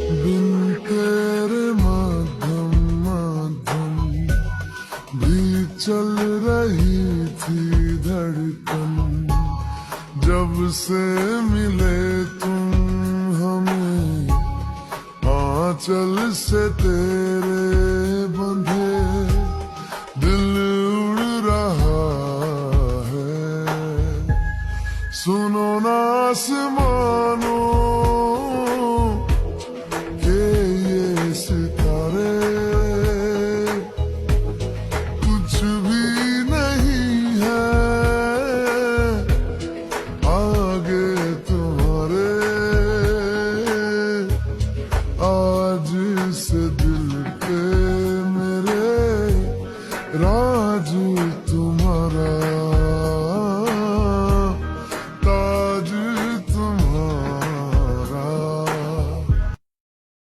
बिन तेरे माध्यम माध्यम भी चल रही थी धड़कन। जब से मिले तुम हमें आंचल से तेरे बंधे, दिल उड़ रहा है। सुनो ना आसमानों के ये सितारे, कुछ भी नहीं है आगे तुम्हारे।